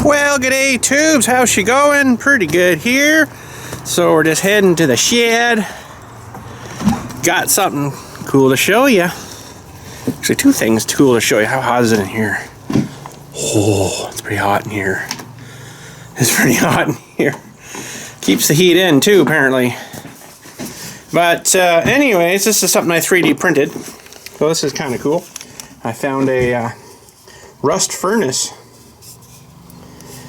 Well, g'day tubes, how's she going? Pretty good here. So we're just heading to the shed. Got something cool to show you. Actually, two things cool to show you. How hot is it in here? Oh, it's pretty hot in here. It's pretty hot in here. Keeps the heat in too, apparently. But anyways, this is something I 3D printed. So this is kind of cool. I found a rust furnace.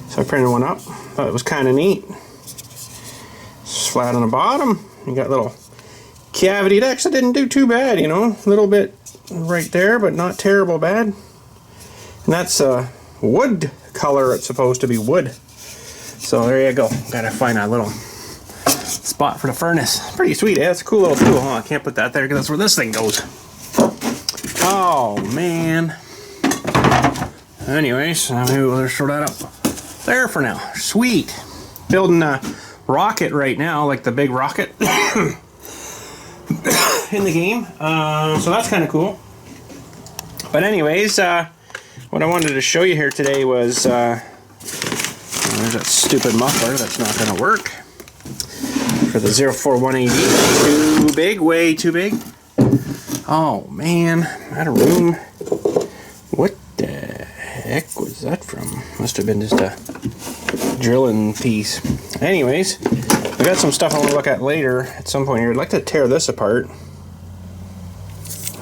So I printed one up. Thought it was kind of neat. It's flat on the bottom. You got little cavity decks. It didn't do too bad, you know. A little bit right there, but not terrible bad. And that's wood color. It's supposed to be wood. So there you go. Gotta find a little spot for the furnace. Pretty sweet, eh? It's a cool little tool, huh? I can't put that there because that's where this thing goes. Oh, man. Anyways, maybe we'll just throw that up there for now. Sweet. Building a rocket right now, like the big rocket in the game. So that's kind of cool. But anyways, what I wanted to show you here today was there's that stupid muffler that's not going to work for the 04180. Too big, way too big. Oh man, out of room. What the heck was that from? Must have been just a drilling piece. Anyways, I got some stuff I want to look at later at some point here. I'd like to tear this apart. I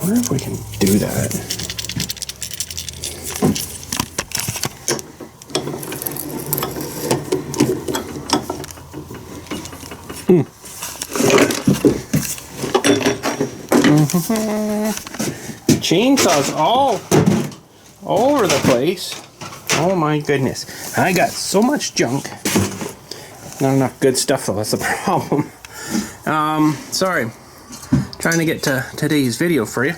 wonder if we can do that. Chainsaws all over the place. Oh my goodness. I got so much junk. Not enough good stuff though, that's the problem. Sorry. Trying to get to today's video for you.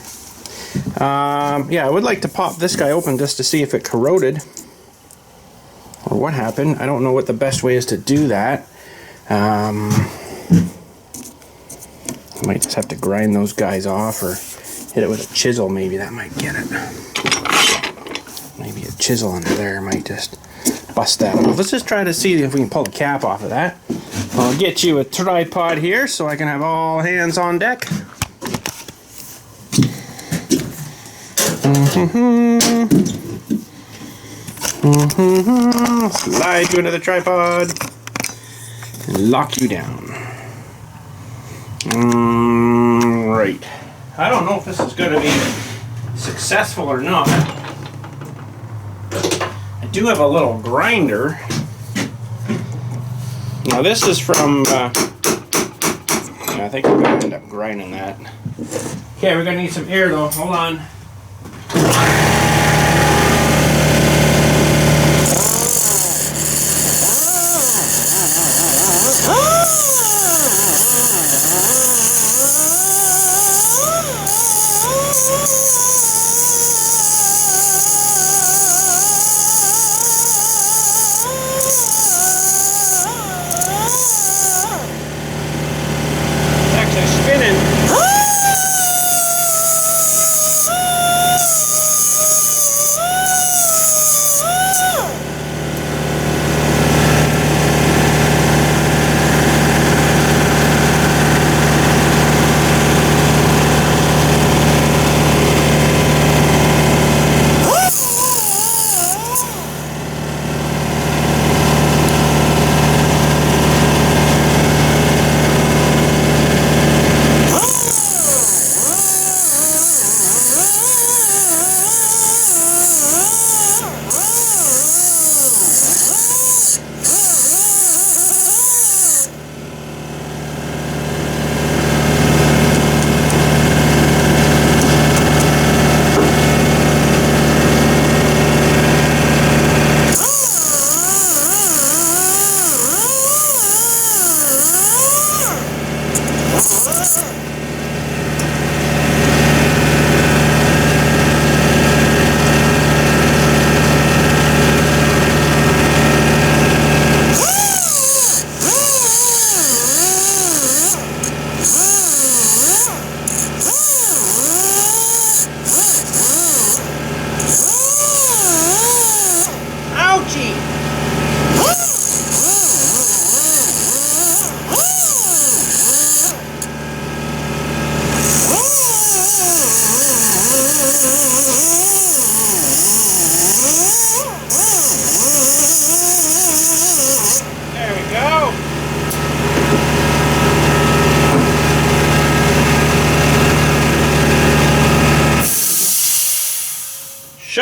Yeah, I would like to pop this guy open just to see if it corroded. Or what happened. I don't know what the best way is to do that. I might just have to grind those guys off or hit it with a chisel, maybe that might get it. Maybe a chisel under there might just bust that off. Let's just try to see if we can pull the cap off of that. I'll get you a tripod here so I can have all hands on deck. Slide you into the tripod and lock you down. Right. I don't know if this is going to be successful or not. I do have a little grinder. Now this is from, I think we're going to end up grinding that. Okay, we're going to need some air though. Hold on.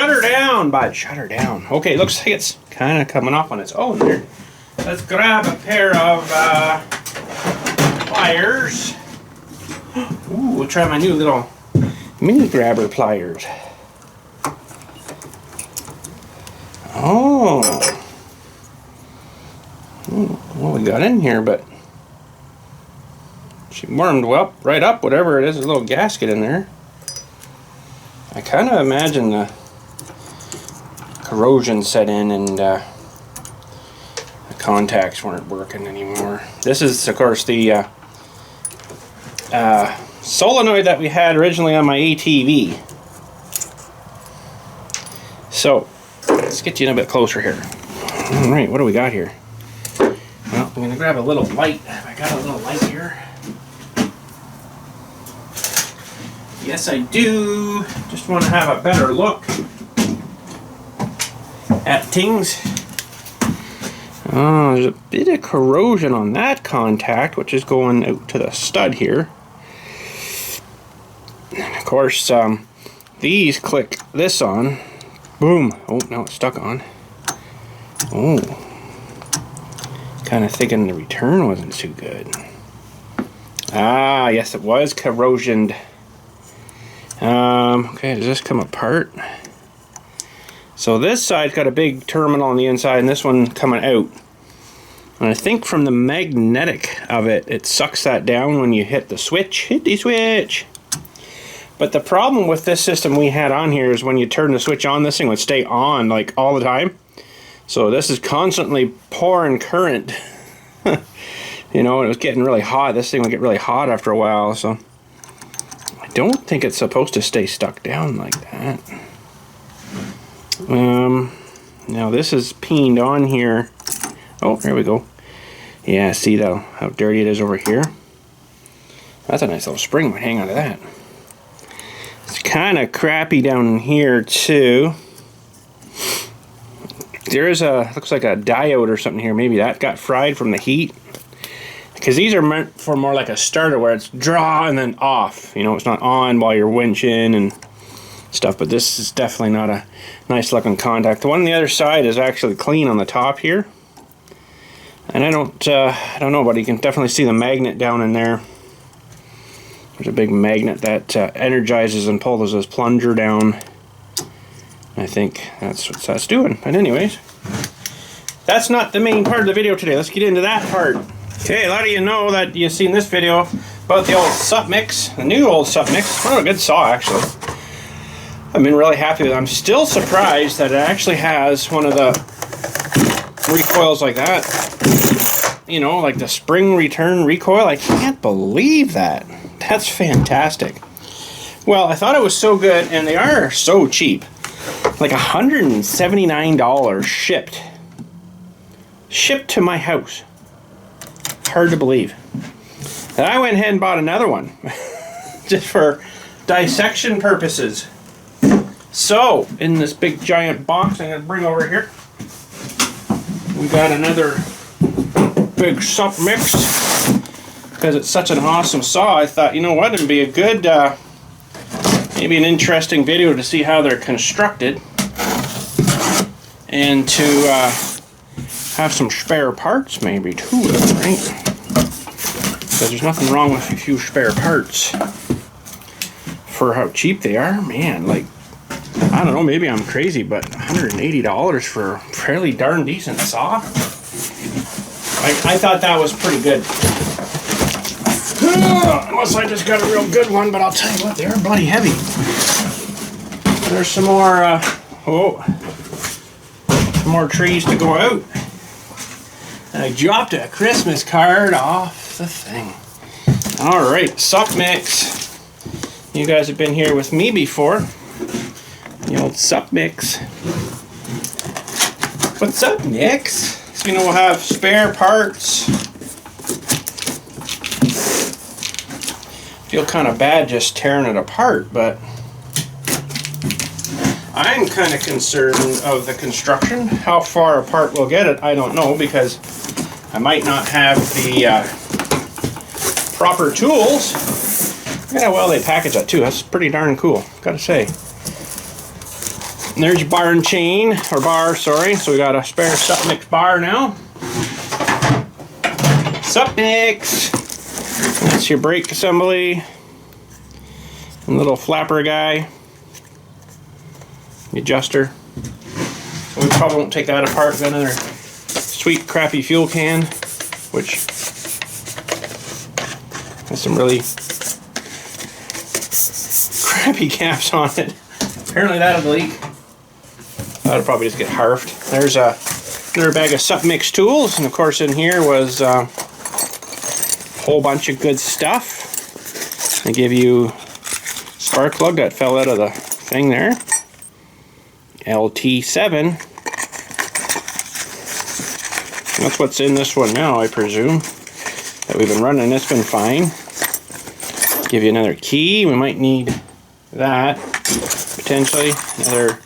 Shut her down, bud. Shut her down. Okay, looks like it's kind of coming off on its own there. Let's grab a pair of pliers. Ooh, we'll try my new little mini grabber pliers. Oh. What we got in here, but she warmed well right up, whatever it is, a little gasket in there. I kind of imagine the corrosion set in and the contacts weren't working anymore. This is, of course, the solenoid that we had originally on my ATV. So, let's get you in a bit closer here. Alright, what do we got here? Well, I'm going to grab a little light. I got a little light here. Yes, I do. Just want to have a better look at things. There's a bit of corrosion on that contact, which is going out to the stud here. And of course, these click this on. Boom. Oh, now it's stuck on. Oh. Kind of thinking the return wasn't too good. Ah, yes, it was corrosioned. Okay, does this come apart? So this side's got a big terminal on the inside and this one coming out. And I think from the magnetic of it, it sucks that down when you hit the switch. Hit the switch! But the problem with this system we had on here is when you turn the switch on, this thing would stay on like all the time. So this is constantly pouring current. You know, it was getting really hot. This thing would get really hot after a while, so I don't think it's supposed to stay stuck down like that. Now this is peened on here. Oh, there we go. Yeah, see though how dirty it is over here? That's a nice little spring. Might hang on to that. It's kind of crappy down in here too. There's a, looks like a diode or something here. Maybe that got fried from the heat. Because these are meant for more like a starter where it's draw and then off. You know, it's not on while you're winching and stuff. But this is definitely not a nice looking contact. The one on the other side is actually clean on the top here. And I don't know, but you can definitely see the magnet down in there. There's a big magnet that energizes and pulls this plunger down. I think that's what that's doing. But anyways, that's not the main part of the video today. Let's get into that part. Okay, a lot of you know that you've seen this video about the old SupMix, the new old SupMix. Oh, a good saw, actually. I've been really happy with it. I'm still surprised that it actually has one of the recoils like that. You know, like the spring return recoil. I can't believe that. That's fantastic. Well, I thought it was so good, and they are so cheap. Like $179 shipped. Shipped to my house. Hard to believe. And I went ahead and bought another one. Just for dissection purposes. So, in this big giant box I'm going to bring over here, we got another big SupMix. Because it's such an awesome saw, I thought, you know what, it'd be a good, maybe an interesting video to see how they're constructed. And to have some spare parts maybe too, right? Because there's nothing wrong with a few spare parts. For how cheap they are, man, like, I don't know, maybe I'm crazy, but $180 for a fairly darn decent saw? I thought that was pretty good. Unless I just got a real good one, but I'll tell you what, they are bloody heavy. There's some more, some more trees to go out. And I dropped a Christmas card off the thing. Alright, SupMix. You guys have been here with me before. The old SupMix. What's up, Nix? So, you know, we'll have spare parts. Feel kind of bad just tearing it apart, but I'm kind of concerned of the construction. How far apart we'll get it, I don't know, because I might not have the proper tools. Yeah, well, they package that too. That's pretty darn cool, gotta say. And there's your bar and chain, or bar, sorry. So we got a spare SupMix bar now. SupMix. That's your brake assembly. And little flapper guy. The adjuster. So we probably won't take that apart. We've got another sweet crappy fuel can, which has some really crappy caps on it. Apparently that'll leak. That'll probably just get harfed. There's another bag of SupMix tools, and of course in here was a whole bunch of good stuff. They give you spark plug that fell out of the thing there. LT7. That's what's in this one now, I presume. That we've been running. It's been fine. Give you another key. We might need that potentially. Another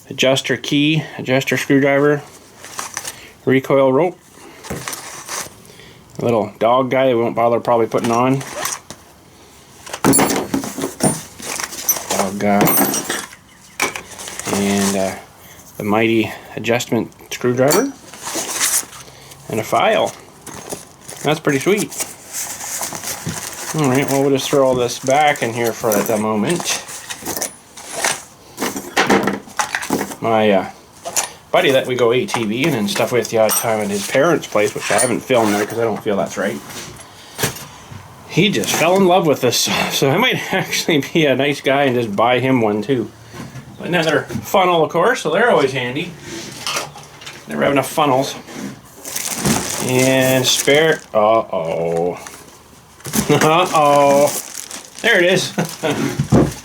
adjuster key, adjuster screwdriver, recoil rope, a little dog guy we won't bother probably putting on. Dog guy. And the mighty adjustment screwdriver. And a file. That's pretty sweet. Alright, well, we'll just throw all this back in here for the moment. My buddy that we go ATVing and stuff with the odd time at his parents' place, which I haven't filmed there because I don't feel that's right. He just fell in love with this, so I might actually be a nice guy and just buy him one too. Another funnel, of course, so they're always handy. Never have enough funnels. And spare. Uh-oh. Uh-oh. There it is.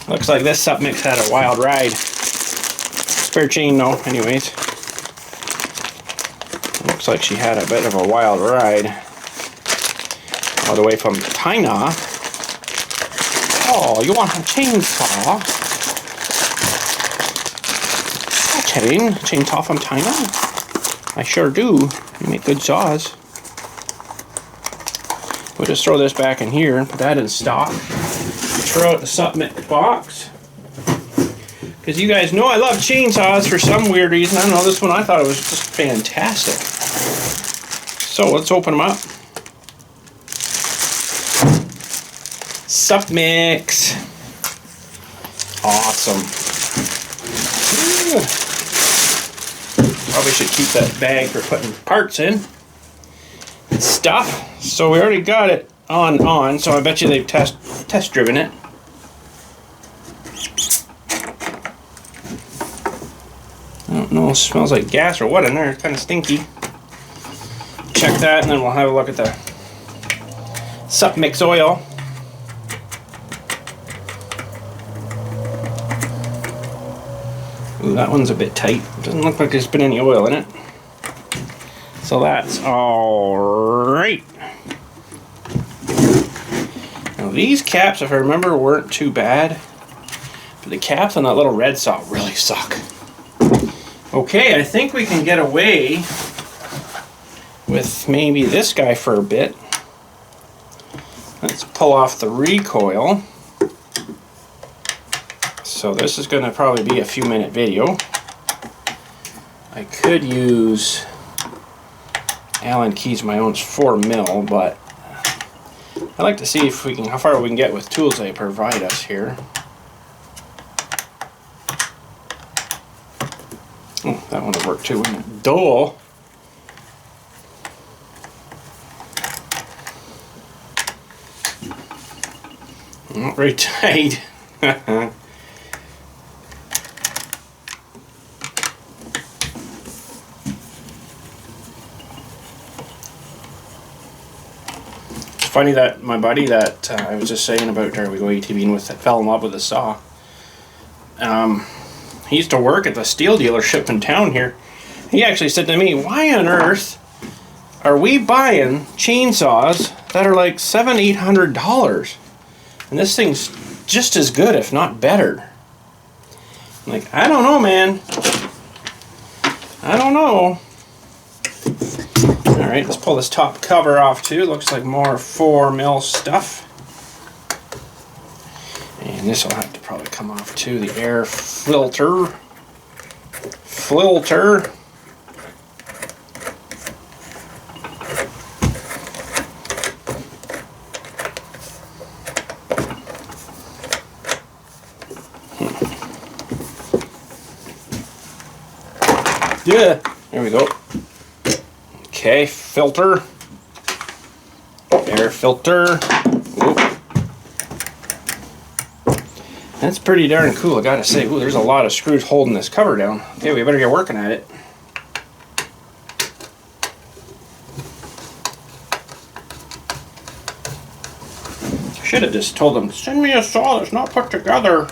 Looks like this SupMix had a wild ride. Spare chain, though, anyways. Looks like she had a bit of a wild ride. All the way from China. Oh, you want a chainsaw? Chainsaw from China? I sure do. You make good saws. We'll just throw this back in here and put that in stock. Throw out the SupMix box. Because you guys know I love chainsaws for some weird reason. I don't know, this one I thought it was just fantastic. So let's open them up. SupMix. Awesome. Ooh. Probably should keep that bag for putting parts in. Stuff. So we already got it on, so I bet you they've test driven it. I don't know, it smells like gas or what in there. It's kind of stinky. Check that and then we'll have a look at the SupMix oil. Ooh, that one's a bit tight. Doesn't look like there's been any oil in it. So that's alright. Now these caps, if I remember, weren't too bad. But the caps on that little red saw really suck. Okay, I think we can get away with maybe this guy for a bit. Let's pull off the recoil. So this is going to probably be a few minute video. I could use Allen keys my own 4mm, but I like to see if we can, how far we can get with tools they provide us here. Oh, that one would work too, wouldn't it? Dull. Not very tight. Funny that my buddy that I was just saying about there we go ATVing with that fell in love with the saw. He used to work at the steel dealership in town here. He actually said to me, why on earth are we buying chainsaws that are like $700-800 and this thing's just as good if not better? I'm like, I don't know, man. I don't know. Alright, let's pull this top cover off too. Looks like more 4mm stuff. And this will have to probably come off too, the air filter. filter. Yeah, there we go. Okay, filter. Air filter. Oop. That's pretty darn cool, I gotta say. Ooh, there's a lot of screws holding this cover down. Okay, we better get working at it. Should have just told them, send me a saw that's not put together.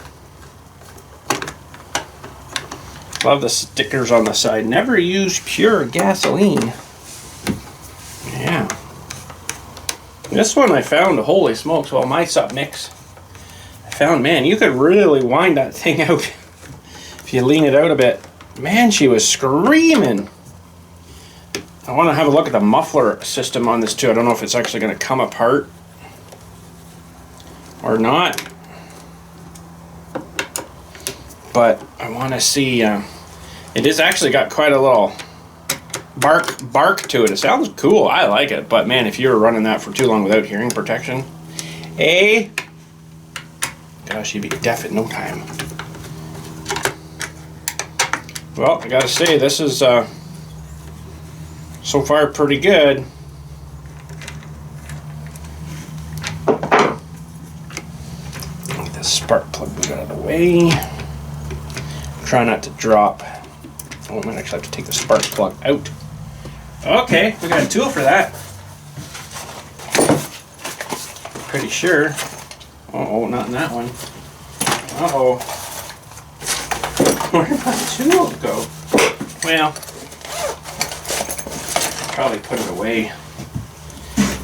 Love the stickers on the side. Never use pure gasoline. Yeah. This one I found, holy smokes, well, my sub mix. I found, man, you could really wind that thing out if you lean it out a bit. Man, she was screaming. I want to have a look at the muffler system on this too. I don't know if it's actually going to come apart or not. But I want to see, it is actually got quite a little bark to it. It sounds cool, I like it, but man, if you were running that for too long without hearing protection, gosh, you'd be deaf in no time. Well, I gotta say, this is so far pretty good. Get this spark plug moved out of the way. Try not to drop. Oh, I might actually have to take the spark plug out. Okay, we got a tool for that. Pretty sure. Uh-oh, not in that one. Uh-oh. Where did my tool go? Well, probably put it away.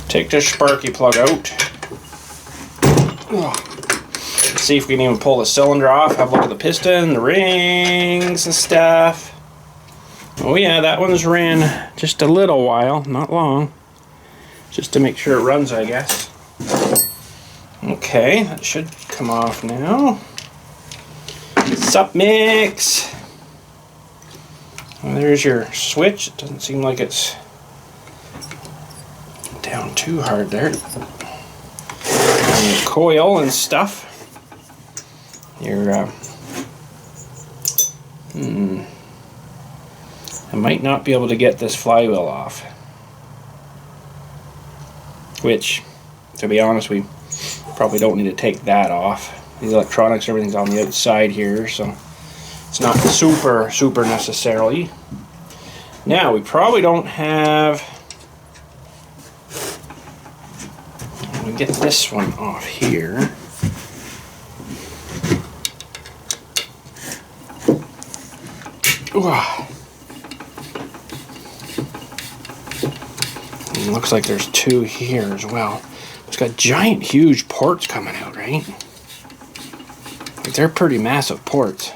Take this sparky plug out. Ugh. See if we can even pull the cylinder off. Have a look at the piston, the rings and stuff. Oh yeah, that one's ran just a little while, not long. Just to make sure it runs, I guess. Okay, that should come off now. Sup mix. Well, there's your switch. It doesn't seem like it's down too hard there. And the coil and stuff. Your I might not be able to get this flywheel off, which, to be honest, we probably don't need to take that off. These electronics, everything's on the outside here, so it's not super necessarily. Now, we probably don't have, let me get this one off here. It looks like there's two here as well. It's got giant, huge ports coming out, right? Like, they're pretty massive ports.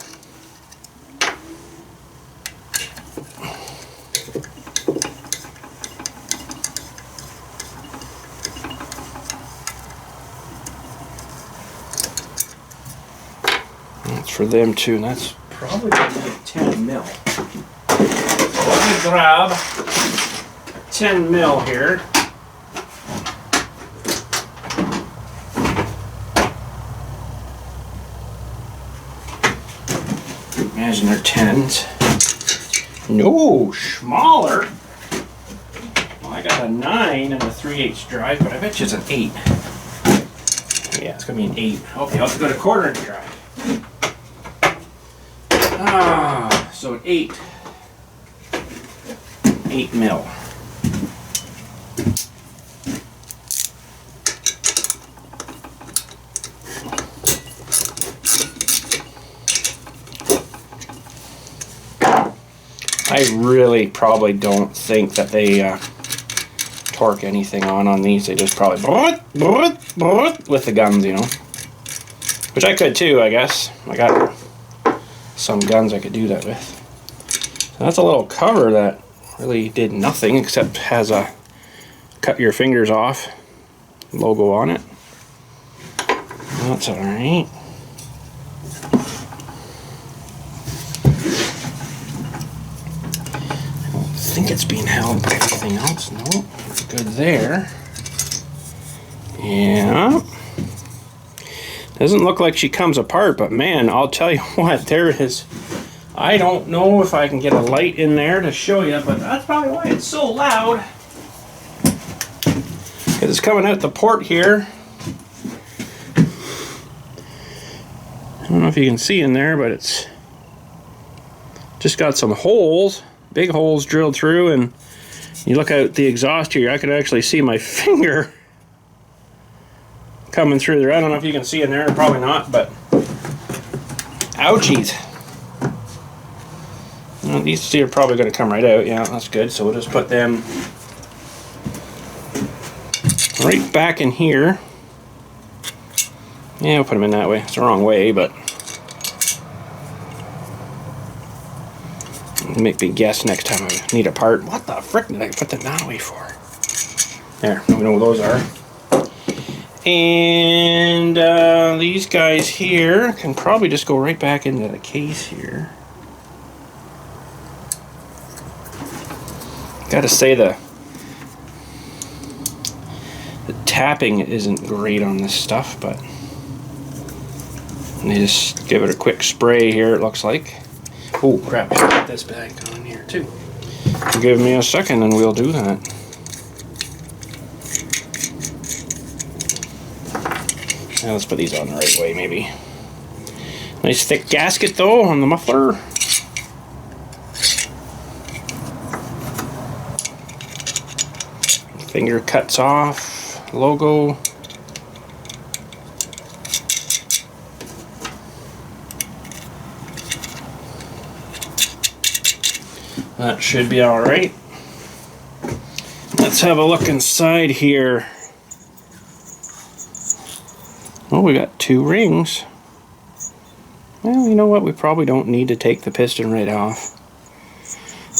That's for them too, and that's probably like 10 mil. Let me grab 10 mil here. Imagine they're 10s. No, smaller. Well, I got a 9 and a 3/8 drive, but I bet you it's an 8. Yeah, it's gonna be an 8. Okay, I'll have to go to 1/4 inch drive. So an 8 mil. I really probably don't think that they torque anything on these. They just probably with the guns, you know. Which I could too, I guess. I got some guns I could do that with. So that's a little cover that really did nothing except has a cut your fingers off logo on it. That's alright. think it's being held by anything else. No, good there. Yeah. Doesn't look like she comes apart, but man, I'll tell you what, there is... I don't know if I can get a light in there to show you, but that's probably why it's so loud. Because it's coming out the port here. I don't know if you can see in there, but it's just got some holes, big holes drilled through, and you look out the exhaust here, I can actually see my finger coming through there. I don't know if you can see in there, probably not, but ouchies. Well, these two are probably going to come right out. Yeah, that's good. So we'll just put them right back in here. Yeah, we'll put them in that way. It's the wrong way, but make me guess next time I need a part. What the frick did I put them that way for? There, we know what those are. And these guys here can probably just go right back into the case here. Gotta say the tapping isn't great on this stuff, but they just give it a quick spray here, it looks like. Oh crap, I should put this back on here too. Give me a second and we'll do that. Now let's put these on the right way maybe. Nice thick gasket though on the muffler. Finger cuts off, logo. That should be all right. Let's have a look inside here. Oh, we got 2 rings. Well, you know what? We probably don't need to take the piston right off.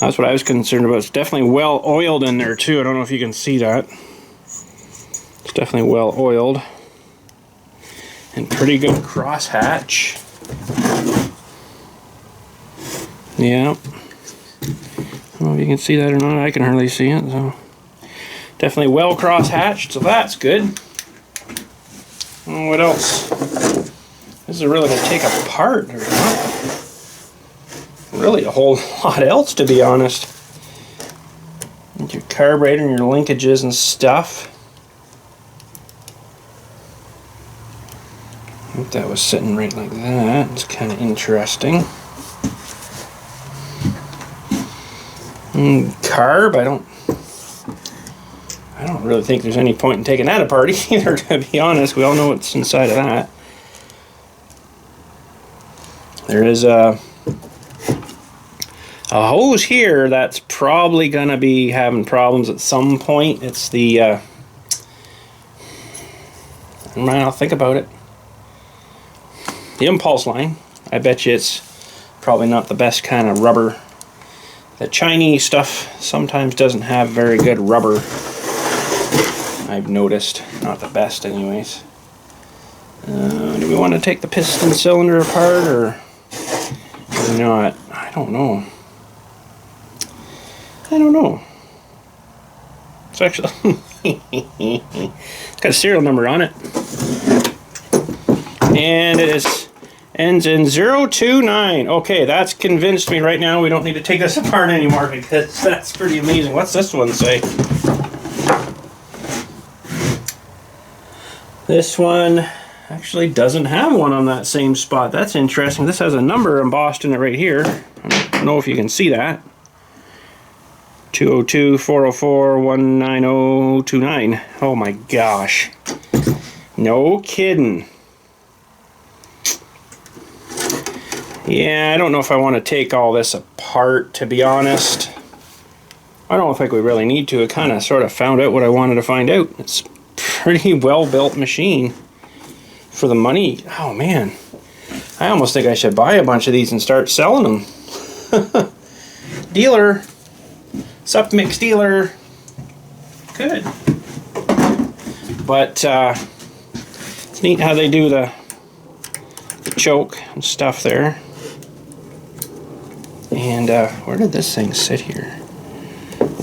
That's what I was concerned about. It's definitely well oiled in there too. I don't know if you can see that. It's definitely well oiled. And pretty good crosshatch. Yeah. I don't know if you can see that or not. I can hardly see it. So definitely well crosshatched, so that's good. What else? This is really going to take apart or not. Really a whole lot else, to be honest. Your carburetor and your linkages and stuff. I think that was sitting right like that. It's kind of interesting. Carb, I don't really think there's any point in taking that apart either, to be honest. We all know what's inside of that. There is a hose here that's probably going to be having problems at some point. It's the, I'll think about it. The impulse line. I bet you it's probably not the best kind of rubber. The Chinese stuff sometimes doesn't have very good rubber. I've noticed. Not the best anyways. Do we want to take the piston cylinder apart or not? I don't know. I don't know. It's actually it's got a serial number on it. And it ends in 029. Okay, that's convinced me right now we don't need to take this apart anymore because that's pretty amazing. What's this one say? This one actually doesn't have one on that same spot. That's interesting. This has a number embossed in it right here. I don't know if you can see that. 202-404-19029. Oh my gosh. No kidding. Yeah, I don't know if I want to take all this apart, to be honest. I don't think we really need to. I kind of sort of found out what I wanted to find out. It's a pretty well-built machine for the money. Oh man, I almost think I should buy a bunch of these and start selling them. Dealer. Sup mix dealer. Good. But it's neat how they do the choke and stuff there. And where did this thing sit here?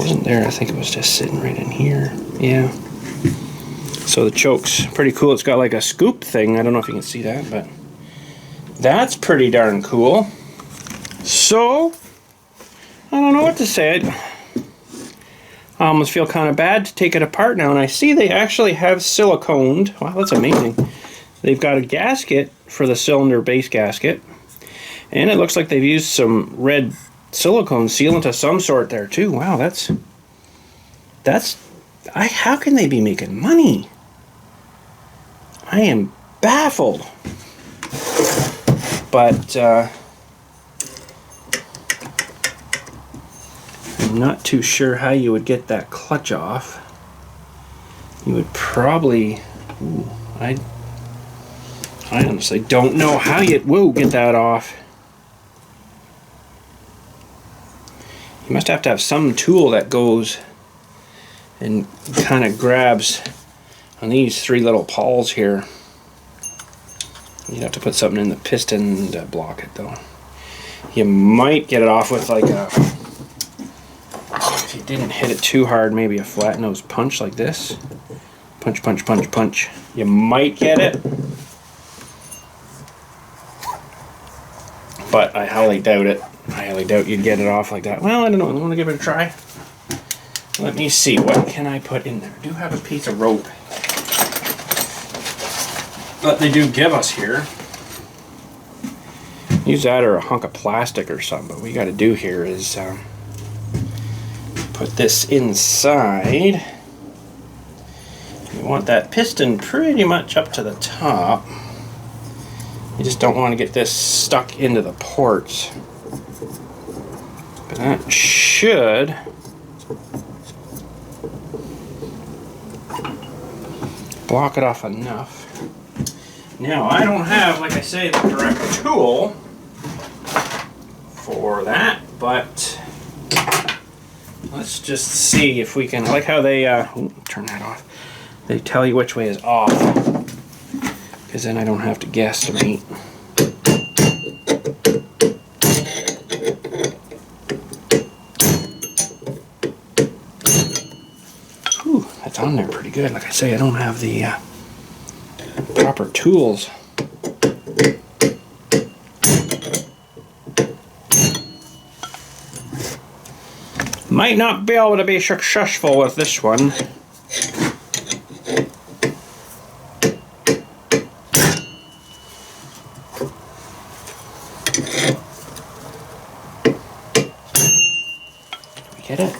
wasn't there. I think it was just sitting right in here. Yeah. So the choke's pretty cool. It's got like a scoop thing. I don't know if you can see that, but that's pretty darn cool. So, I don't know what to say. I almost feel kind of bad to take it apart now, and I see they actually have siliconed. Wow, that's amazing. They've got a gasket for the cylinder base gasket, and it looks like they've used some red silicone sealant of some sort there too. Wow, how can they be making money? I am baffled. But I'm not too sure how you would get that clutch off. You would probably, I honestly don't know how you will get that off. You must have to have some tool that goes and kind of grabs on these three little pawls here. You'd have to put something in the piston to block it though. You might get it off with like a, if you didn't hit it too hard, maybe a flat nose punch like this. Punch, punch, punch, punch. You might get it. But I highly doubt it. I highly doubt you'd get it off like that. Well, I don't know. I want to give it a try. Let me see. What can I put in there? I do have a piece of rope that they do give us here. Use that or a hunk of plastic or something. But what we got to do here is put this inside. You want that piston pretty much up to the top. You just don't want to get this stuck into the ports. But that should block it off enough. Now, I don't have, like I say, the direct tool for that, but let's just see if we can, like how they, turn that off. They tell you which way is off, because then I don't have to guesstimate. Whew, that's on there pretty good. Like I say, I don't have the proper tools. Might not be able to be successful with this one. Did we get it?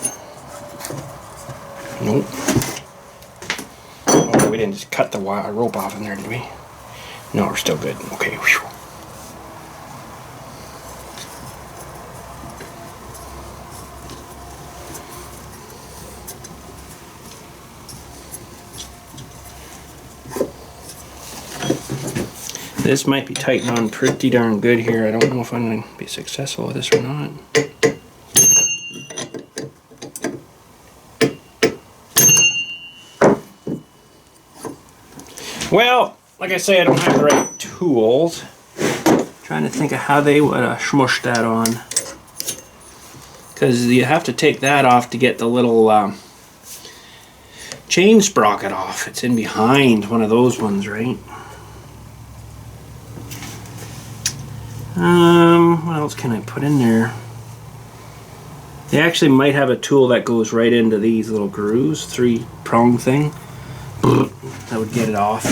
Nope. Oh, we didn't just cut the rope off in there, did we? No, we're still good. Okay. Whew. This might be tightening on pretty darn good here. I don't know if I'm going to be successful with this or not. Well, like I say, I don't have the right tools. I'm trying to think of how they would smush that on. Because you have to take that off to get the little chain sprocket off. It's in behind one of those ones, right? What else can I put in there? They actually might have a tool that goes right into these little grooves, 3-prong thing. That would get it off.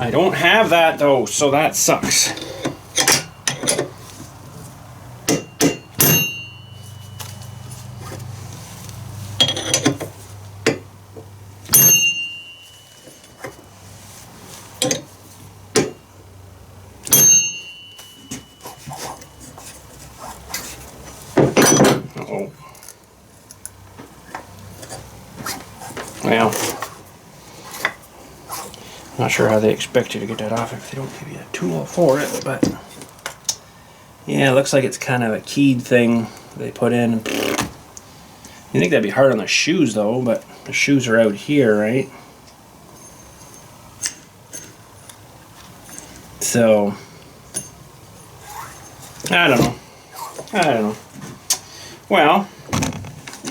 I don't have that though, so that sucks. Uh-oh. Well, not sure how they expect you to get that off if they don't give you a tool for it, but yeah, it looks like it's kind of a keyed thing they put in. You think that'd be hard on the shoes though, but the shoes are out here, right? So, I don't know. Well, I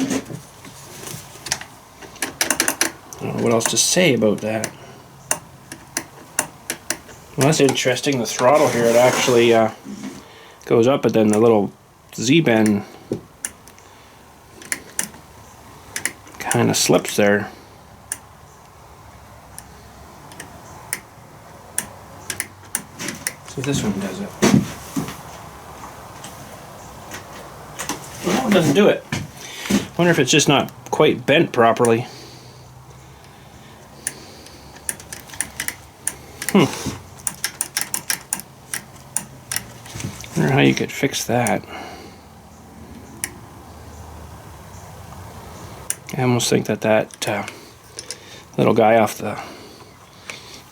don't know what else to say about that. Well, that's interesting. The throttle here, it actually goes up, but then the little Z-bend kind of slips there. So this one does it. Well, it doesn't do it. I wonder if it's just not quite bent properly. I wonder how you could fix that. I almost think that little guy off the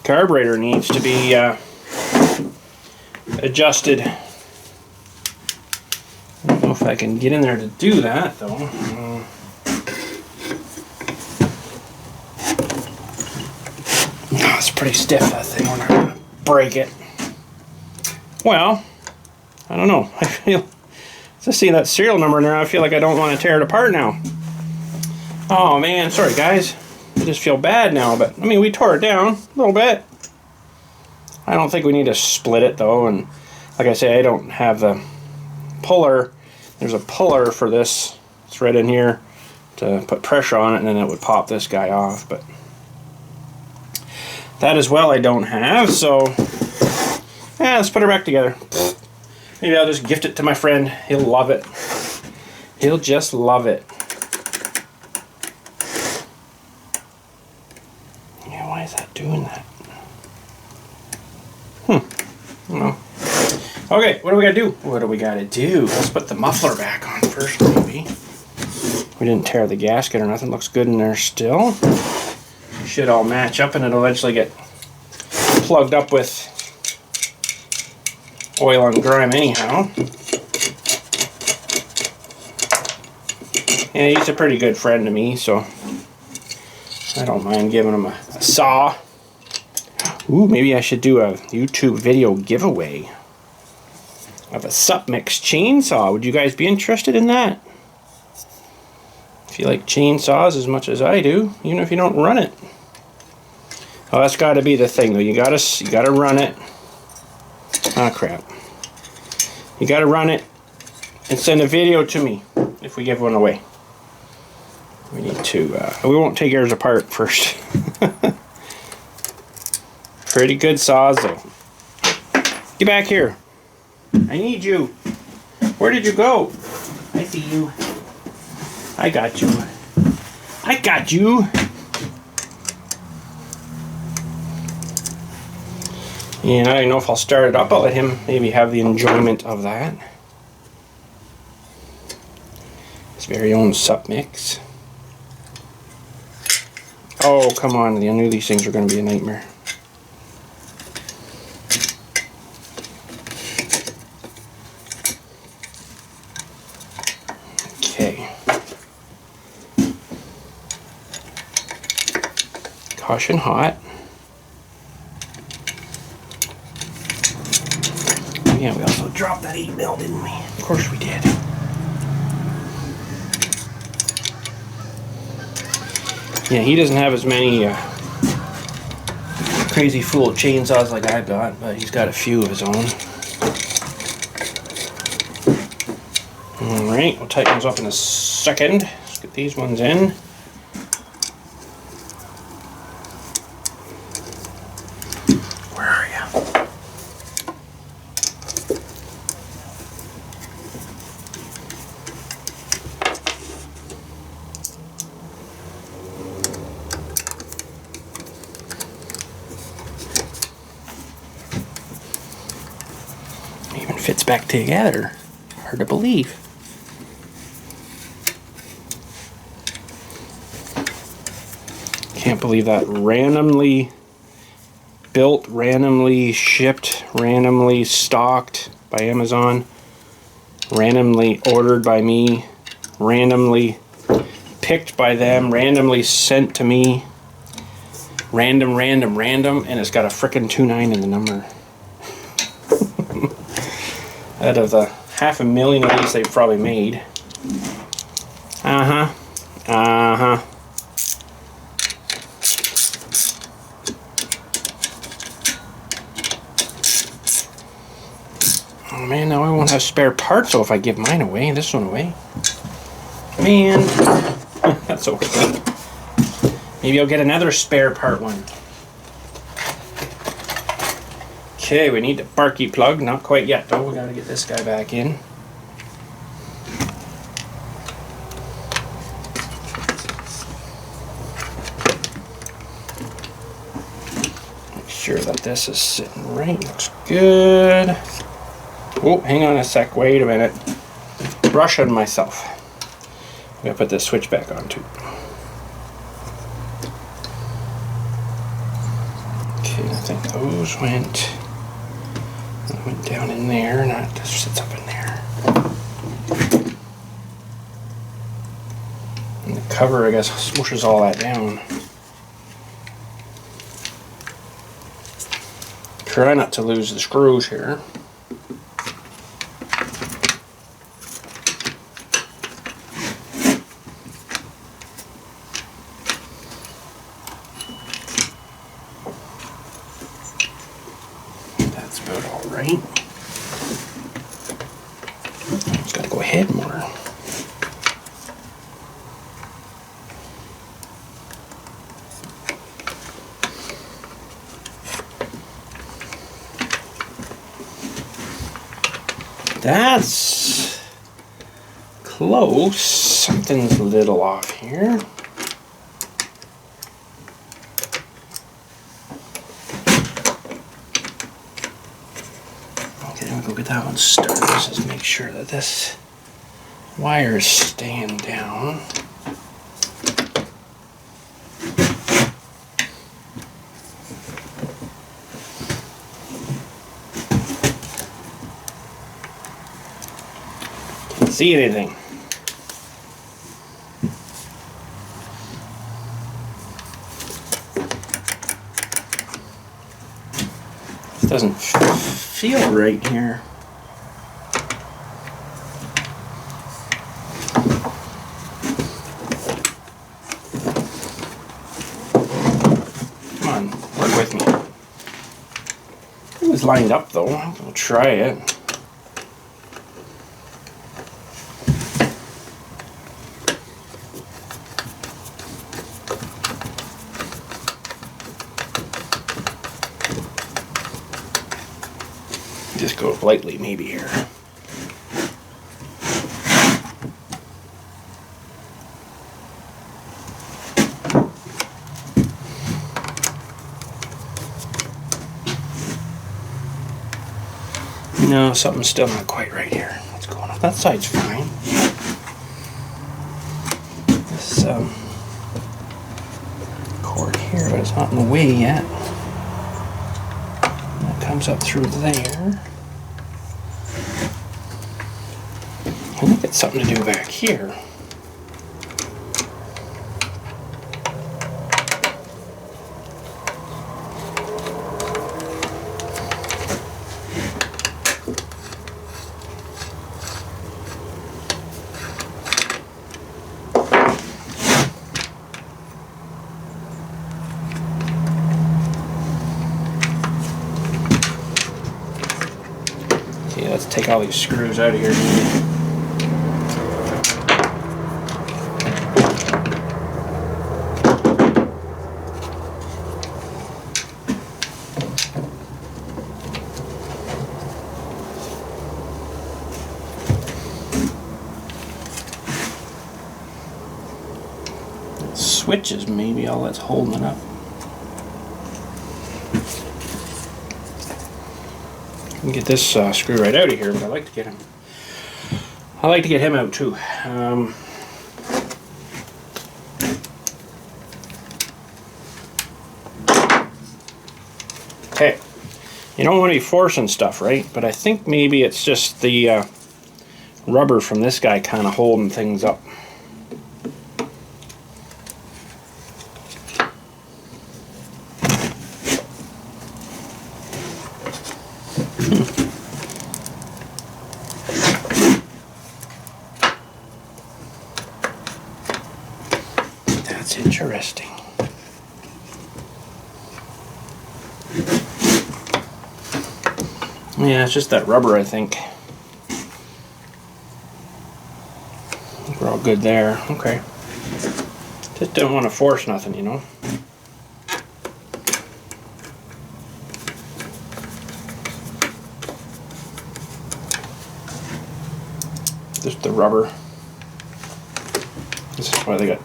carburetor needs to be adjusted. I don't know if I can get in there to do that though. It's pretty stiff, that thing. We're not going to break it. Well, I don't know. I feel, just seeing that serial number in there, I feel like I don't want to tear it apart now. Oh man, sorry guys. I just feel bad now, but I mean, we tore it down a little bit. I don't think we need to split it though, and like I say, I don't have the puller. There's a puller for this. It's right in here to put pressure on it, and then it would pop this guy off, but that as well I don't have, so yeah, let's put it back together. Maybe I'll just gift it to my friend. He'll love it. He'll just love it. Yeah, why is that doing that? I don't know. Okay, what do we gotta do? What do we gotta do? Let's put the muffler back on first, maybe. We didn't tear the gasket or nothing. Looks good in there still. Should all match up, and it'll eventually get plugged up with oil and grime anyhow. Yeah, he's a pretty good friend to me, so I don't mind giving him a saw. Ooh, maybe I should do a YouTube video giveaway of a BILLSTMAXX chainsaw. Would you guys be interested in that? If you like chainsaws as much as I do, even if you don't run it. Oh, that's got to be the thing though. You gotta run it. Ah, crap. You gotta run it and send a video to me if we give one away. We need to. We won't take yours apart first. Pretty good saws though. Get back here. I need you. Where did you go? I see you. I got you. I got you. And I don't know if I'll start it up. I'll let him maybe have the enjoyment of that. His very own BILLSTMAXX. Oh, come on. I knew these things were going to be a nightmare. Okay. Caution hot. Yeah, we also dropped that 8mm, didn't we? Of course we did. Yeah, he doesn't have as many crazy fool chainsaws like I've got, but he's got a few of his own. Alright, we'll tighten those up in a second. Let's get these ones in. Where are you? Even fits back together. Hard to believe. Can't believe that. Randomly built, randomly shipped, randomly stocked by Amazon, randomly ordered by me, randomly picked by them, randomly sent to me. Random, and it's got a frickin' 29 in the number. Out of the 500,000 of these they've probably made. Uh-huh. Uh-huh. Oh man, now I won't have spare parts, so if I give mine away, this one away. Man, that's okay. Maybe I'll get another spare part one. Okay, we need the Barky plug. Not quite yet though, we gotta get this guy back in. Make sure that this is sitting right, looks good. Oh, hang on a sec, wait a minute. Rushing myself. I'm gonna put this switch back on too. Okay, I think those went down in there, not just sits up in there. And the cover, I guess, smooshes all that down. Try not to lose the screws here. That's about all right. Just gotta go ahead more. That's close. Something's a little off here. Okay, I'll go get that one started. Let's just make sure that this wire is staying down. Can't see anything. It doesn't feel right here. Come on, work with me. It was lined up though. We'll try it. Just go lightly maybe here. No, something's still not quite right here. What's going on? That side's fine. This cord here, but it's not in the way yet. That comes up through there. I think it's something to do back here. Okay, let's take all these screws out of here. Switches maybe all that's holding it up. I can get this screw right out of here, but I like to get him. I like to get him out too. Okay, you don't want to be forcing stuff, right? But I think maybe it's just the rubber from this guy kind of holding things up. That's interesting. Yeah, it's just that rubber, I think. We're all good there. Okay. Just don't want to force nothing, you know. Just the rubber. This is why they got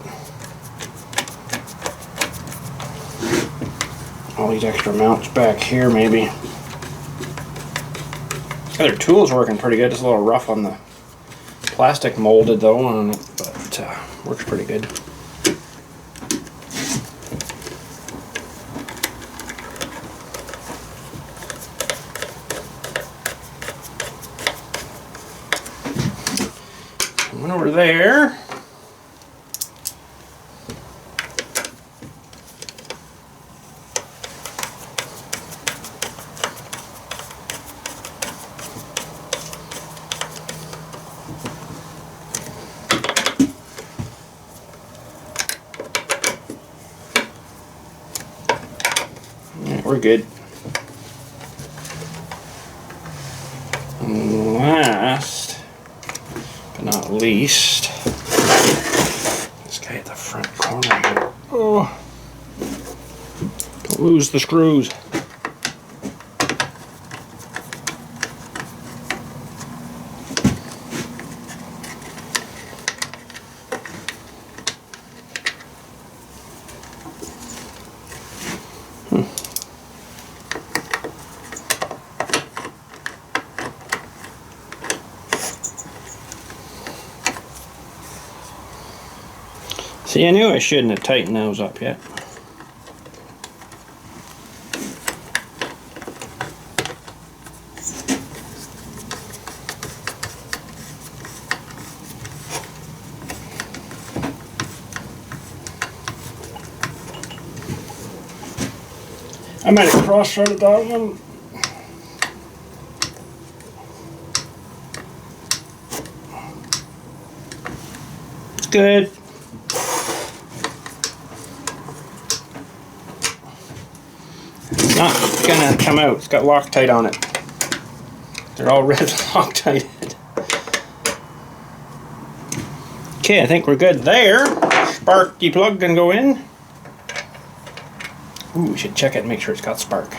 all these extra mounts back here, maybe. Their tool's working pretty good. It's a little rough on the plastic molded though on it, but works pretty good. Went over there. We're good. And last but not least, this guy at the front corner here. Oh, don't lose the screws. See, I knew I shouldn't have tightened those up yet. I might have cross-threaded that one. Good. Not gonna come out. It's got Loctite on it. They're all red Loctited. Okay, I think we're good there. Sparky plug can go in. Ooh, we should check it and make sure it's got spark.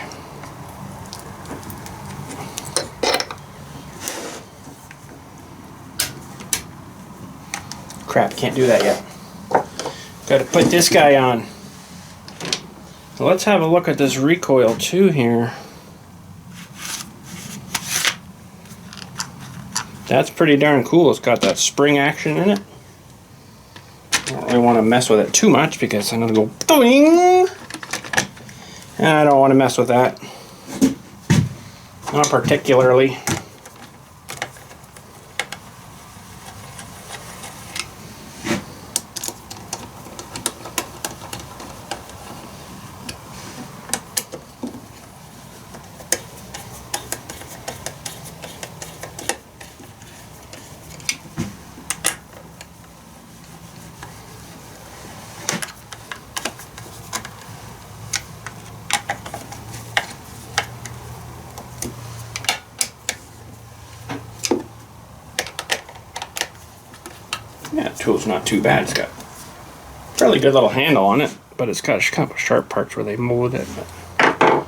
Crap, can't do that yet. Got to put this guy on. So let's have a look at this recoil too here. That's pretty darn cool. It's got that spring action in it. I don't really want to mess with it too much because I'm going to go boing. And I don't want to mess with that. Not particularly. Yeah, the tool's not too bad. It's got a fairly good little handle on it, but it's got a couple of sharp parts where they mold it. But.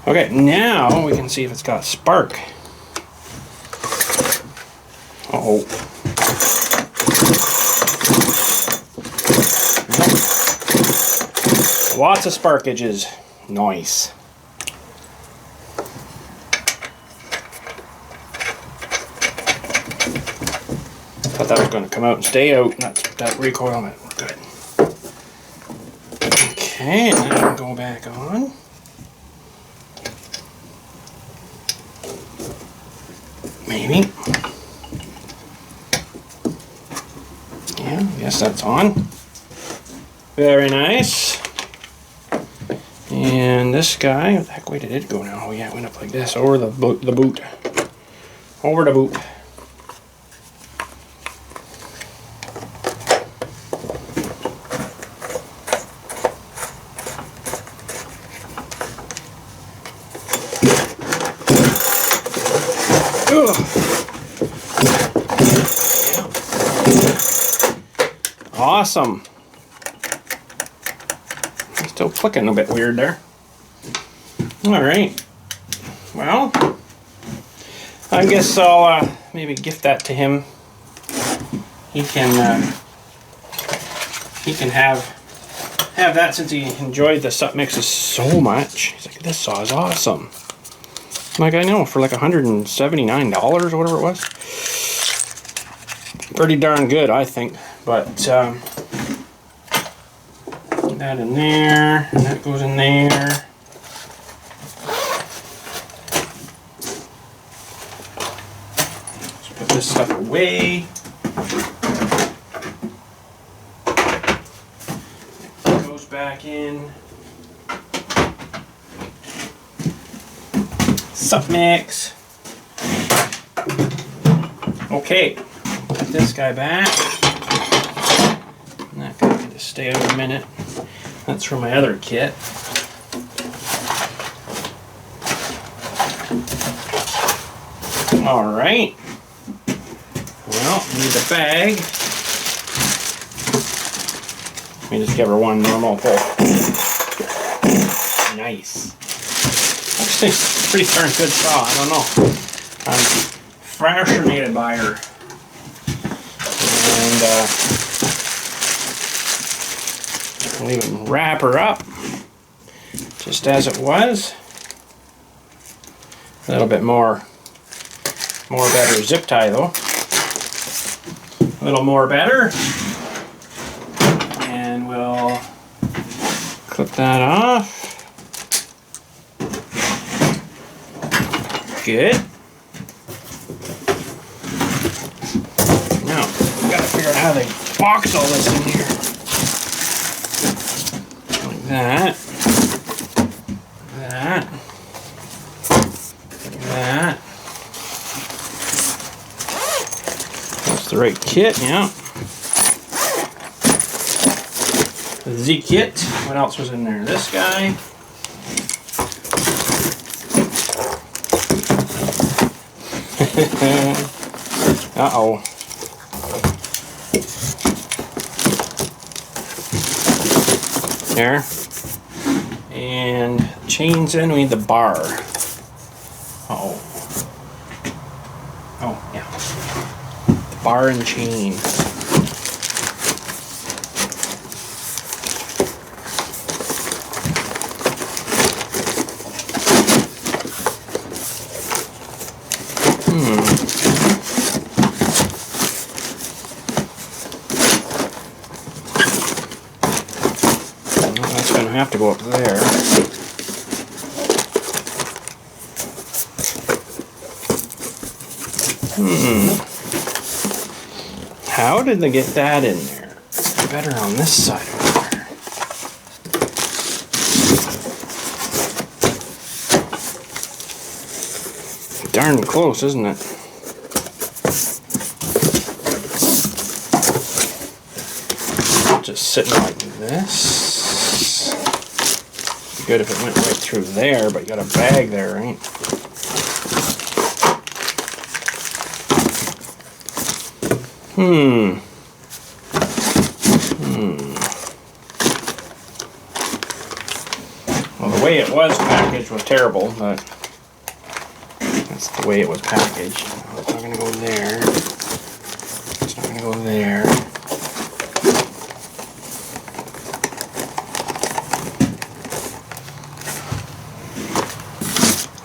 Okay, now we can see if it's got spark. Uh-oh. Lots of sparkages. Nice. Thought that was going to come out and stay out. That recoil meant we're good. Okay, now go back on. Maybe. Yeah, I guess that's on. Very nice. And this guy, what the heck way did it go now? Oh yeah, it went up like this over the boot. Over the boot. awesome. It's still clicking a bit weird there. Alright. Well, I guess I'll maybe gift that to him. He can have that since he enjoyed the BILLSTMAXX so much. He's like, this saw is awesome. I'm like, I know, for like $179 or whatever it was. Pretty darn good, I think. But put that in there, and that goes in there. Let's put this stuff away. It goes back in. BILLSTMAXX. Okay, put this guy back. And that guy can just stay out a minute. That's from my other kit. All right. Well, we need the bag. Let me just give her one normal pull. Nice. Actually, pretty darn good saw. I don't know. I'm fascinated by her. And we'll even wrap her up just as it was. A little bit more better zip tie though. A little more better. And we'll clip that off. Good. Now, we gotta figure out how they box all this in here. Like that. That. That. That's the right kit, yeah. The Z kit. What else was in there? This guy. Uh-oh. There. And chains in, we need the bar. Uh-oh. Oh, yeah. The bar and chain. Have to go up there. How did they get that in there? It's better on this side over there. Darn close, isn't it? Just sitting like this. Good if it went right through there, but you got a bag there, right? Well, the way it was packaged was terrible, but that's the way it was packaged. It's not going to go there. It's not going to go there.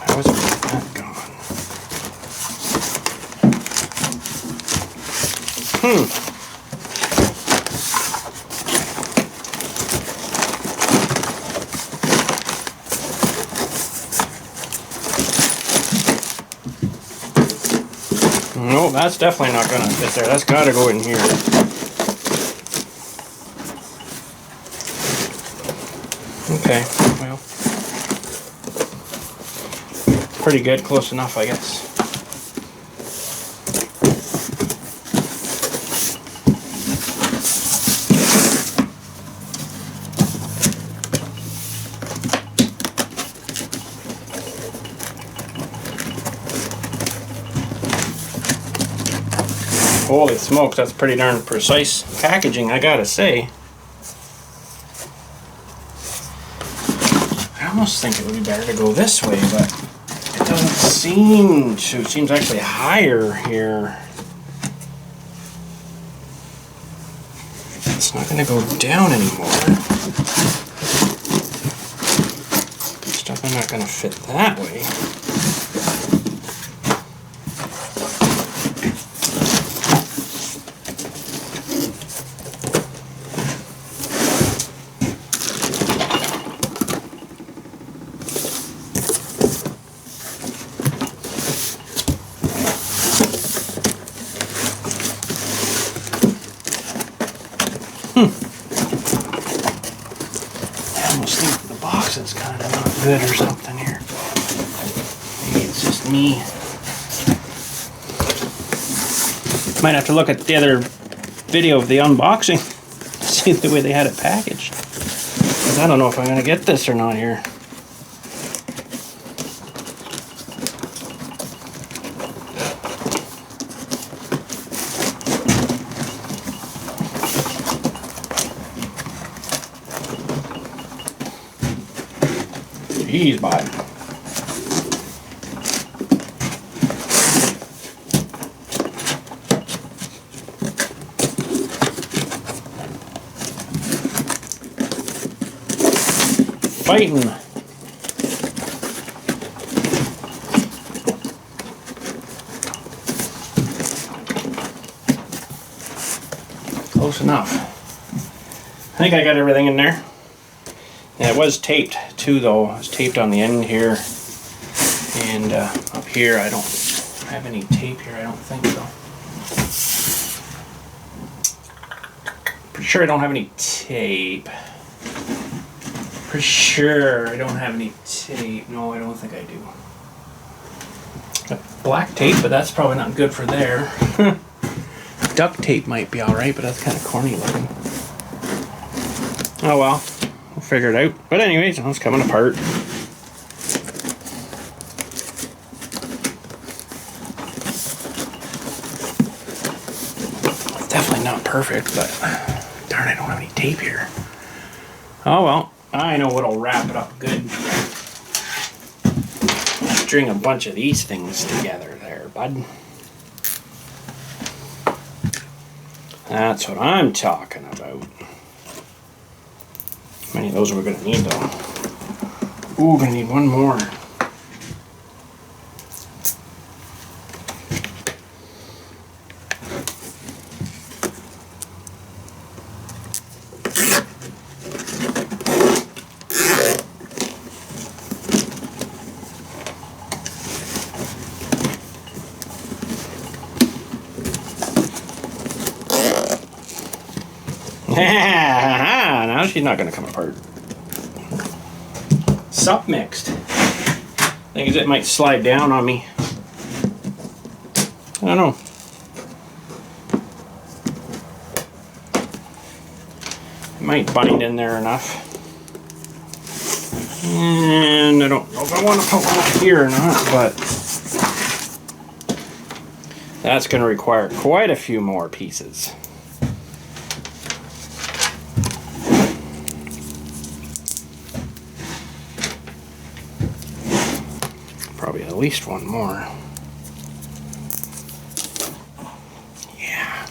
How's that gone? No, that's definitely not gonna fit there. That's gotta go in here. Okay, well, pretty good, close enough, I guess. Holy smokes, that's pretty darn precise packaging, I gotta say. I almost think it would be better to go this way, but it doesn't seem to. It seems actually higher here. It's not going to go down anymore. It's definitely not going to fit that way. It's kind of not good or something here. Maybe it's just me. Might have to look at the other video of the unboxing, see the way they had it packaged. 'Cause I don't know if I'm going to get this or not here. Jeez, bud. Fighting. Close enough. I think I got everything in there. And it was taped too, though. It was taped on the end here, and up here I don't have any tape here. I don't think so. Pretty sure I don't have any tape. Pretty sure I don't have any tape. No, I don't think I do. Got black tape, but that's probably not good for there. Duct tape might be all right, but that's kind of corny looking. Oh well. We'll figure it out. But anyways, it's coming apart. It's definitely not perfect, but darn, I don't have any tape here. Oh well, I know what'll wrap it up good. String a bunch of these things together there, bud. That's what I'm talking about. How many of those are we going to need, though? Ooh, we're going to need one more. Now she's not going to come apart. Mixed. Thing is, it might slide down on me. I don't know. It might bind in there enough. And I don't know if I want to put one up here or not, but that's going to require quite a few more pieces. Probably at least one more. Yeah.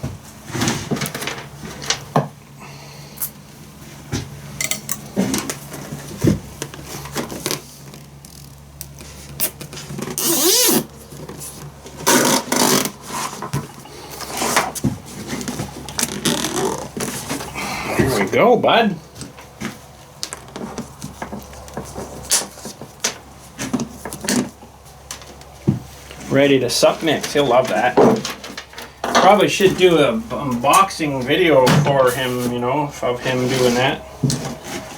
Here we go, bud. Ready to mix. He'll love that. Probably should do an unboxing video for him, you know, of him doing that.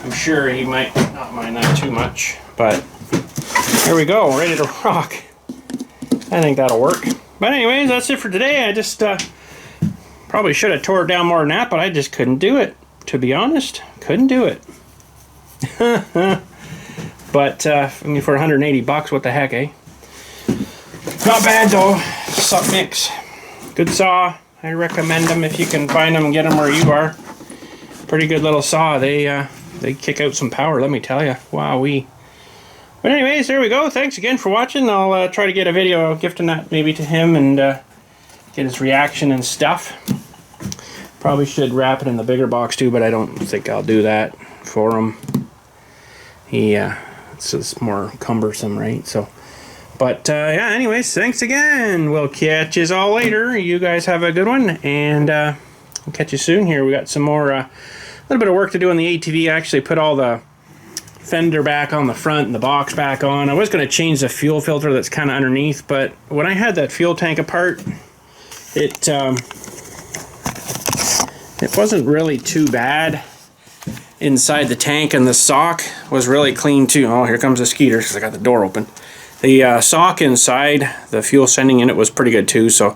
I'm sure he might not mind that too much, but here we go, ready to rock. I think that'll work. But anyways, that's it for today. I just probably should have tore it down more than that, but I just couldn't do it. To be honest, couldn't do it. But I mean, for 180 bucks, what the heck, eh? Not bad though. Mix. Good saw. I recommend them if you can find them and get them where you are. Pretty good little saw. They kick out some power, let me tell you. Wowee. But anyways, there we go. Thanks again for watching. I'll try to get a video gifting that maybe to him and get his reaction and stuff. Probably should wrap it in the bigger box too, but I don't think I'll do that for him. It's just more cumbersome, right? So, but yeah, anyways, thanks again. We'll catch you all later. You guys have a good one, and we'll catch you soon here. We got some more, a little bit of work to do on the ATV. I actually put all the fender back on the front and the box back on. I was going to change the fuel filter that's kind of underneath, but when I had that fuel tank apart, it wasn't really too bad inside the tank, and the sock was really clean too. Oh, here comes the Skeeter because I got the door open. The sock inside, the fuel sending in it was pretty good too, so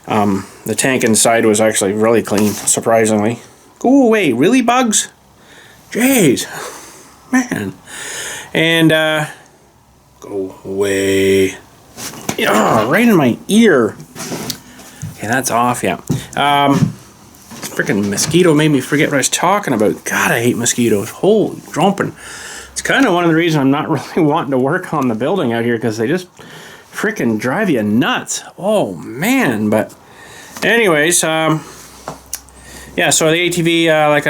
the tank inside was actually really clean, surprisingly. Go away, really, bugs? Jeez, man. And go away. Yeah, right in my ear. Okay, that's off, yeah. Freaking mosquito made me forget what I was talking about. God, I hate mosquitoes. Holy jumping. It's kind of one of the reasons I'm not really wanting to work on the building out here, because they just freaking drive you nuts. Oh, man. But anyways, yeah, so the ATV, like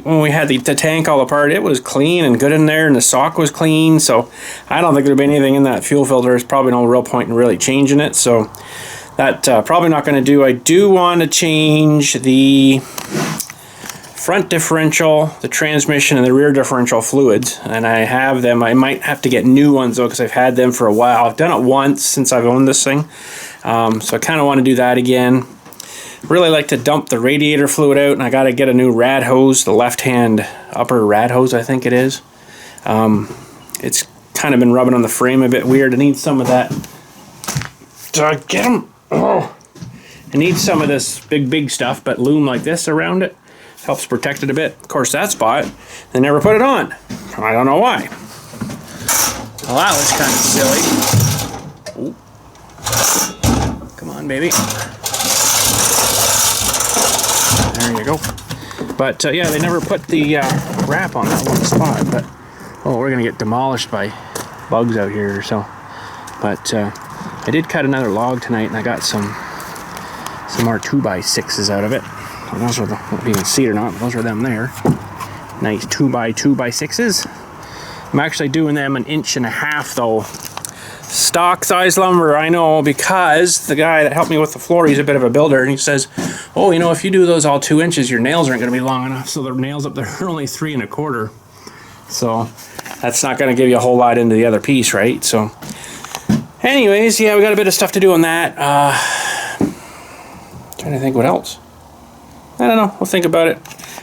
when we had the tank all apart, it was clean and good in there, and the sock was clean, so I don't think there'd be anything in that fuel filter. There's probably no real point in really changing it, so that probably not going to do. I do want to change the front differential, the transmission, and the rear differential fluids, and I have them. I might have to get new ones though, because I've had them for a while. I've done it once since I've owned this thing, so I kind of want to do that again. Really like to dump the radiator fluid out, and I got to get a new rad hose, the left-hand upper rad hose, I think it is. It's kind of been rubbing on the frame a bit weird. I need some of that. Did I get them? Oh, I need some of this big stuff, but loom like this around it helps protect it a bit. Of course, that spot, they never put it on. I don't know why. Well, that was kind of silly. Ooh. Come on, baby. There you go. But yeah, they never put the wrap on that one spot. But oh, we're gonna get demolished by bugs out here or so. But I did cut another log tonight, and I got some more 2x6s out of it. Well, those are the, I don't know if you can see it or not, but those are them there. Nice 2x2x6s. I'm actually doing them 1.5 inches though. Stock size lumber, I know, because the guy that helped me with the floor, he's a bit of a builder, and he says, oh, you know, if you do those all 2 inches, your nails aren't going to be long enough. So the nails up there are only 3 1/4. So that's not going to give you a whole lot into the other piece, right? So anyways, yeah, we got a bit of stuff to do on that. Trying to think what else. I don't know. We'll think about it.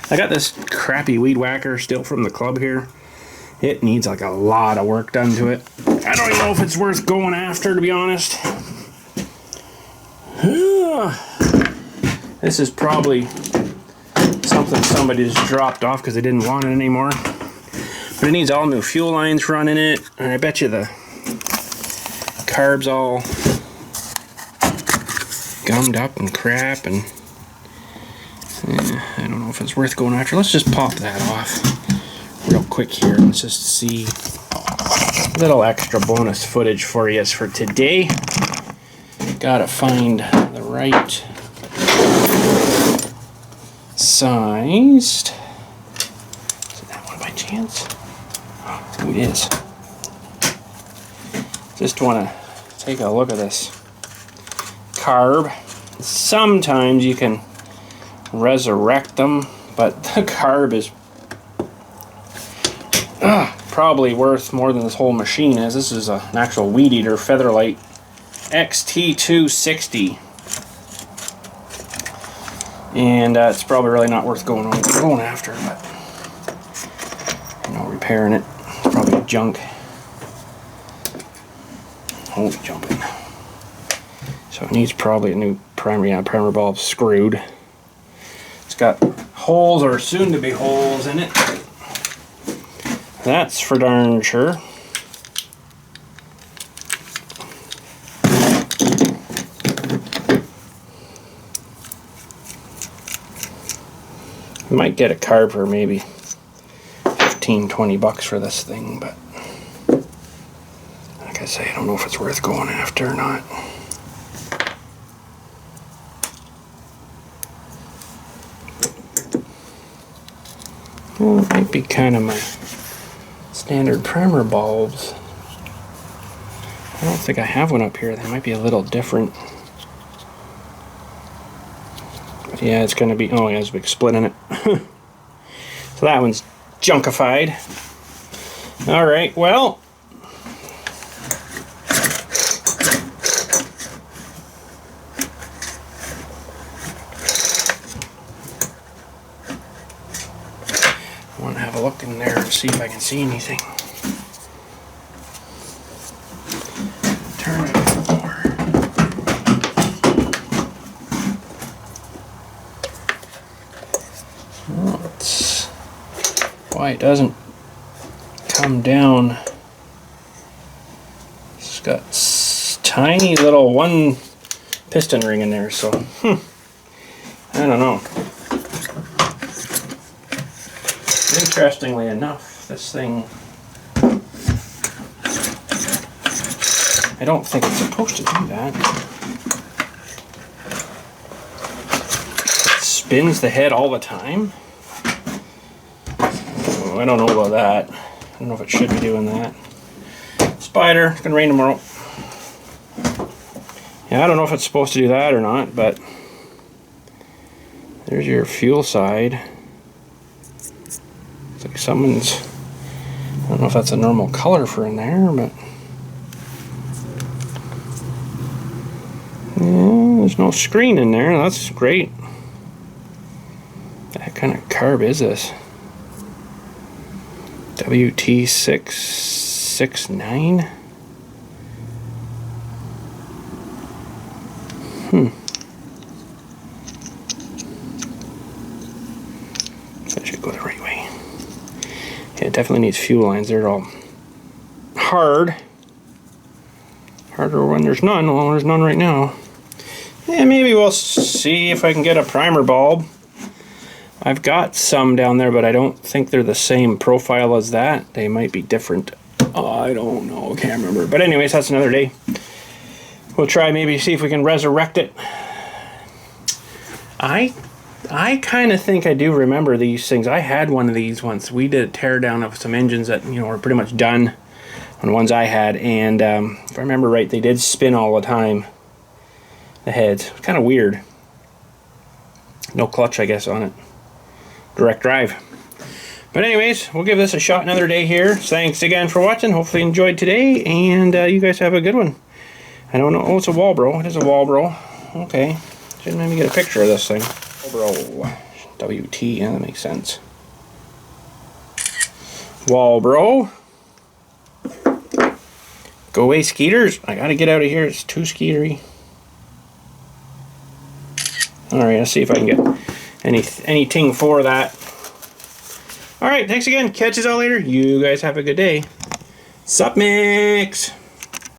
I got this crappy weed whacker still from the club here. It needs like a lot of work done to it. I don't even know if it's worth going after, to be honest. This is probably something somebody just dropped off because they didn't want it anymore. But it needs all new fuel lines running it. And I bet you the carb's all gummed up and crap, and I don't know if it's worth going after. Let's just pop that off real quick here. Let's just see a little extra bonus footage for you for today. Gotta find the right sized. Is it that one by chance? Oh, it is. Just want to take a look at this carb. Sometimes you can resurrect them, but the carb is probably worth more than this whole machine is. This is an actual weed eater Featherlight XT260, and it's probably really not worth going after, but you know, repairing it, it's probably junk. Holy jumping. So it needs probably a new primer bulb screwed. It's got holes, or soon to be holes, in it. That's for darn sure. Might get a carb for maybe 15, 20 bucks for this thing, but like I say, I don't know if it's worth going after or not. Well, it might be kind of my standard primer bulbs. I don't think I have one up here. They might be a little different. But yeah, it's going to be... Oh, yeah, there's a big split in it. So that one's junkified. Alright, well... I want to have a look in there and see if I can see anything. Turn it a bit more. Well, that's why it doesn't come down. It's got tiny little one piston ring in there, so I don't know. Interestingly enough, this thing, I don't think it's supposed to do that. It spins the head all the time. Oh, I don't know about that. I don't know if it should be doing that. Spider, it's gonna rain tomorrow. Yeah, I don't know if it's supposed to do that or not, but there's your fuel side. It's like someone's, I don't know if that's a normal color for in there, but yeah, there's no screen in there. That's great. What kind of carb is this? WT669? So I should go the right way. Yeah, it definitely needs fuel lines. They're all hard. Harder when there's none. Well, there's none right now. Yeah, maybe we'll see if I can get a primer bulb. I've got some down there, but I don't think they're the same profile as that. They might be different. Oh, I don't know. Can't remember. But anyways, that's another day. We'll try maybe see if we can resurrect it. I kind of think I do remember these things. I had one of these once. We did a tear down of some engines that, you know, were pretty much done on the ones I had, and if I remember right, they did spin all the time. The heads. It was kind of weird. No clutch, I guess, on it. Direct drive. But anyways, we'll give this a shot another day here. Thanks again for watching. Hopefully you enjoyed today, and you guys have a good one. I don't know. Oh, it's a Walbro. It is a Walbro. Okay. Should maybe get a picture of this thing. Walbro. WT. Yeah, that makes sense. Walbro. Go away, skeeters. I gotta get out of here. It's too skeetery. Alright, let's see if I can get anything for that. Alright, thanks again. Catch us all later. You guys have a good day. Sup, Mix?